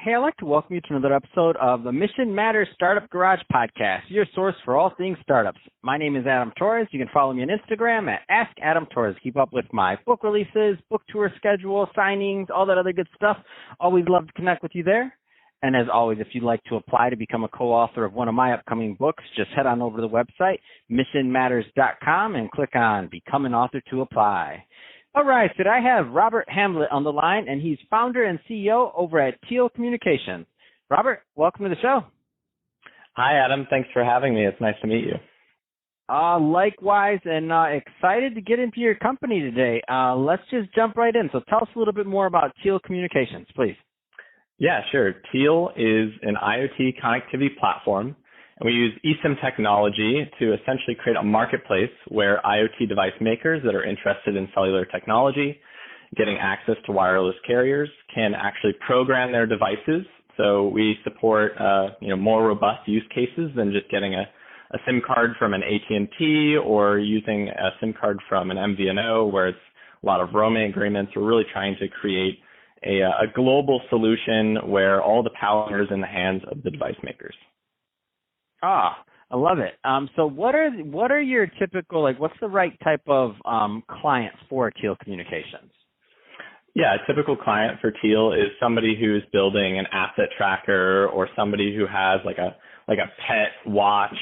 Hey, I'd like to welcome you to another episode of the Mission Matters Startup Garage Podcast, your source for all things startups. My name is Adam Torres. You can follow me on Instagram at AskAdamTorres. Keep up with my book releases, book tour schedule, signings, all that other good stuff. Always love to connect with you there. And as always, if you'd like to apply to become a co-author of one of my upcoming books, just head on over to the website, missionmatters.com, and click on Become an Author to apply. All right, today I have Robert Hamblet on the line, and he's founder and CEO over at Teal Communications. Robert, welcome to the show. Hi, Adam. Thanks for having me. It's nice to meet you. Likewise, and excited to get into your company today. Let's just jump right in. So tell us a little bit more about Teal Communications, please. Yeah, sure. Teal is an IoT connectivity platform, and we use eSIM technology to essentially create a marketplace where IoT device makers that are interested in cellular technology, getting access to wireless carriers, can actually program their devices. So we support more robust use cases than just getting a SIM card from an AT&T or using a SIM card from an MVNO where it's a lot of roaming agreements. We're really trying to create a global solution where all the power is in the hands of the device makers. I love it. So what are your typical, what's the right type of clients for Teal Communications? Yeah, a typical client for Teal is somebody who's building an asset tracker or somebody who has like a pet watch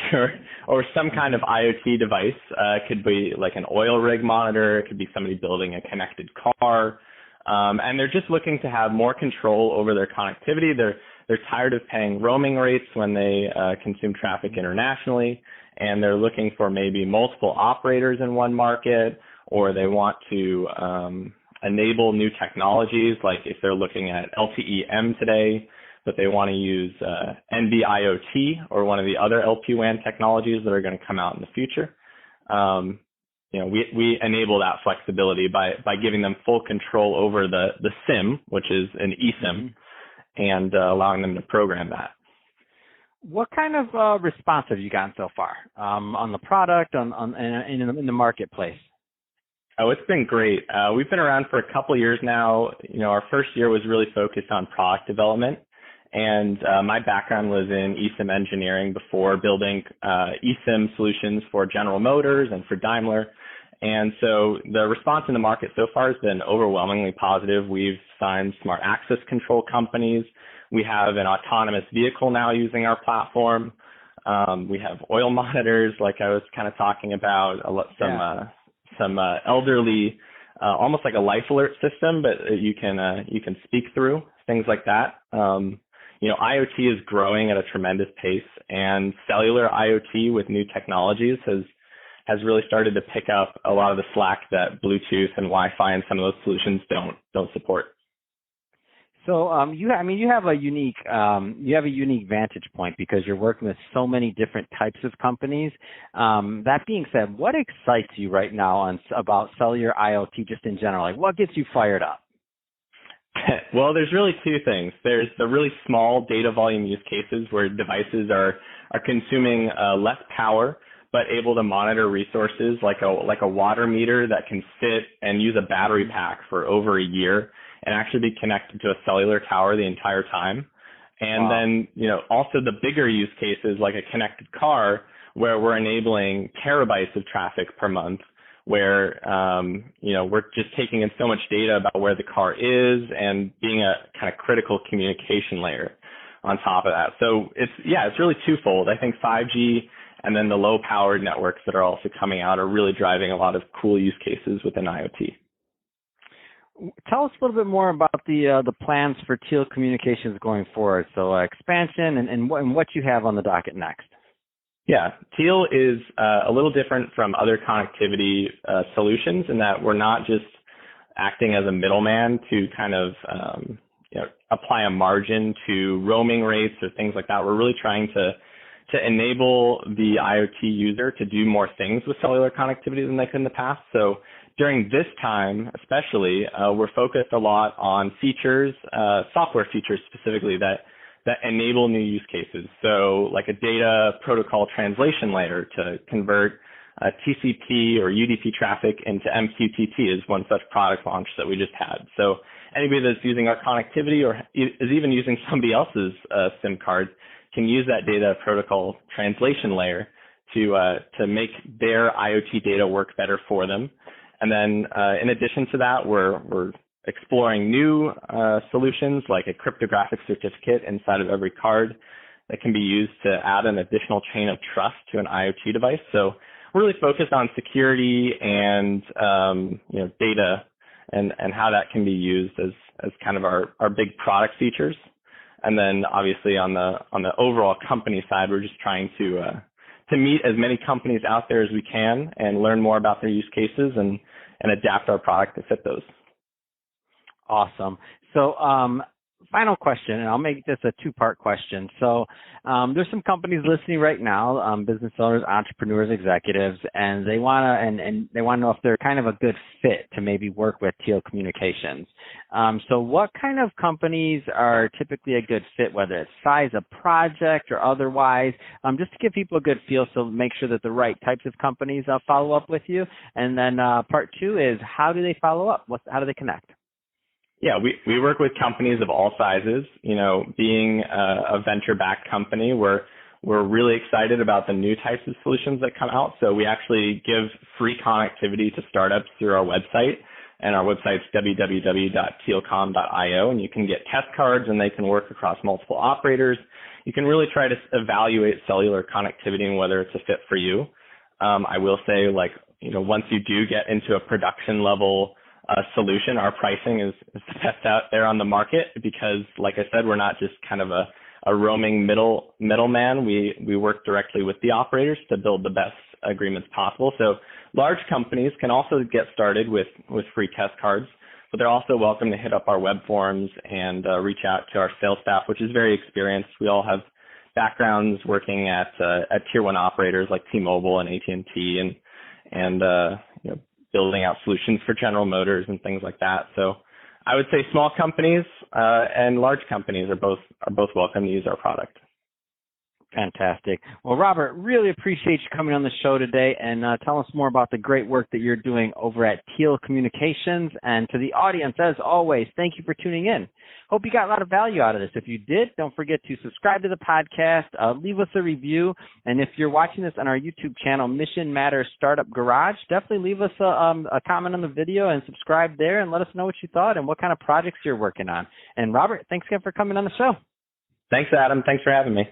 or some kind of IoT device. It could be like an oil rig monitor. It could be somebody building a connected car. And they're just looking to have more control over their connectivity. They're tired of paying roaming rates when they consume traffic internationally, and they're looking for maybe multiple operators in one market, or they want to enable new technologies, like if they're looking at LTE-M today, but they want to use NB-IoT or one of the other LPWAN technologies that are going to come out in the future. We enable that flexibility by giving them full control over the SIM, which is an eSIM, and allowing them to program that. What kind of response have you gotten so far on the product, in the marketplace? Oh, it's been great. We've been around for a couple of years now. Our first year was really focused on product development, and my background was in eSIM engineering before building eSIM solutions for General Motors and for Daimler. And so the response in the market so far has been overwhelmingly positive. We've signed smart access control companies. We have an autonomous vehicle now using our platform. We have oil monitors, like I was kind of talking about, some elderly, almost like a life alert system, but you can speak through, things like that. IoT is growing at a tremendous pace, and cellular IoT with new technologies has really started to pick up a lot of the slack that Bluetooth and Wi-Fi and some of those solutions don't support. So you have a unique vantage point because you're working with so many different types of companies. That being said, what excites you right now about cellular IoT just in general? Like, what gets you fired up? Well, there's really two things. There's the really small data volume use cases where devices are consuming less power but able to monitor resources like a water meter that can sit and use a battery pack for over a year and actually be connected to a cellular tower the entire time. And wow. Then, also the bigger use cases like a connected car where we're enabling terabytes of traffic per month, where, we're just taking in so much data about where the car is and being a kind of critical communication layer on top of that. So it's really twofold. I think 5G and then the low-powered networks that are also coming out are really driving a lot of cool use cases within IoT. Tell us a little bit more about the plans for Teal Communications going forward. So expansion and what you have on the docket next. Yeah, Teal is a little different from other connectivity solutions in that we're not just acting as a middleman to kind of apply a margin to roaming rates or things like that. We're really trying to enable the IoT user to do more things with cellular connectivity than they could in the past. So during this time, especially, we're focused a lot on features, software features specifically that enable new use cases. So like a data protocol translation layer to convert TCP or UDP traffic into MQTT is one such product launch that we just had. So anybody that's using our connectivity or is even using somebody else's SIM card can use that data protocol translation layer to make their IoT data work better for them. And then in addition to that, we're exploring new solutions like a cryptographic certificate inside of every card that can be used to add an additional chain of trust to an IoT device. So we're really focused on security and data and how that can be used as kind of our big product features. And then obviously on the overall company side, we're just trying to meet as many companies out there as we can and learn more about their use cases and adapt our product to fit those. Awesome. So final question, and I'll make this a two-part question. So there's some companies listening right now, business owners, entrepreneurs, executives, and they want to know if they're kind of a good fit to maybe work with Teal Communications. So what kind of companies are typically a good fit, whether it's size of project or otherwise, just to give people a good feel, so make sure that the right types of companies follow up with you. And then part two is, how do they follow up? How do they connect? Yeah, we work with companies of all sizes. Being a venture-backed company, we're really excited about the new types of solutions that come out. So we actually give free connectivity to startups through our website, and our website's www.tealcom.io, and you can get test cards, and they can work across multiple operators. You can really try to evaluate cellular connectivity and whether it's a fit for you. I will say, once you do get into a production level solution, our pricing is the best out there on the market because, like I said, we're not just kind of a roaming middleman. We work directly with the operators to build the best agreements possible. So large companies can also get started with free test cards, but they're also welcome to hit up our web forums and reach out to our sales staff, which is very experienced. We all have backgrounds working at tier one operators like T-Mobile and AT&T and building out solutions for General Motors and things like that. So I would say small companies and large companies are both welcome to use our product. Fantastic. Well, Robert, really appreciate you coming on the show today and tell us more about the great work that you're doing over at Teal Communications. And to the audience, as always, thank you for tuning in. Hope you got a lot of value out of this. If you did, don't forget to subscribe to the podcast, leave us a review. And if you're watching this on our YouTube channel, Mission Matters Startup Garage, definitely leave us a comment on the video and subscribe there and let us know what you thought and what kind of projects you're working on. And Robert, thanks again for coming on the show. Thanks, Adam. Thanks for having me.